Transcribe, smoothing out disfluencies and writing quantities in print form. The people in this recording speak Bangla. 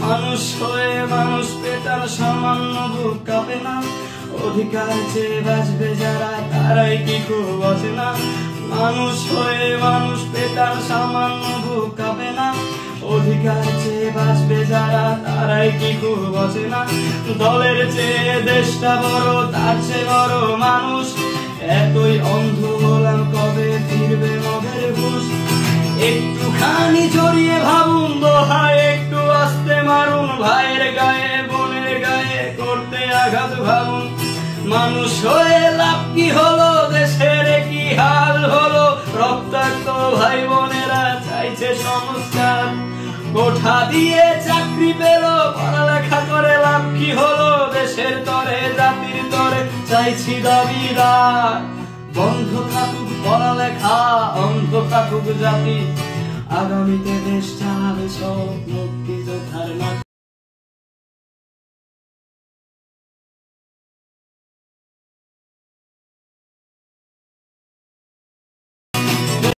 মানুষ হয়ে মানুষ পেটার সামান্য বুক কাঁপে না, অধিকার চেয়ে বাঁচবে যারা তারাই কি খুব অচেনা। মানুষ হয়ে মানুষ পেটার সামান্য বুক কাঁপে না, অধিকার চেয়ে বাঁচবে যারা তারাই কি খুব অচেনা। দলের চেয়ে দেশটা বড়, তার চেয়ে বড় মানুষ। এতই অন্ধ হলাম, কবে ফিরবে মদের হুঁশ? একটুখানি জড়িয়ে ভাবুন, দোহায় একটু আস্তে মারুন, ভাইয়ের গায়ে বোনের গায়ে করতে আঘাত ভাবুন। মানুষ হয়ে লাভ কি হলো, দেশের কি হাল হলো? রক্তাক্ত ভাই বোনেরা চাইছে সংস্কার, কোঠা দিয়ে চাকরি পেল, পড়ালেখা করে লাভ কি হলো? দেশের তরে জাতির তরে চাইছি দাবিদার। বন্ধ থাকুক পড়ালেখা, অন্ধ থাকুক জাতি, আগামীতে দেশ চালাবে সব মুক্তিযোদ্ধারা।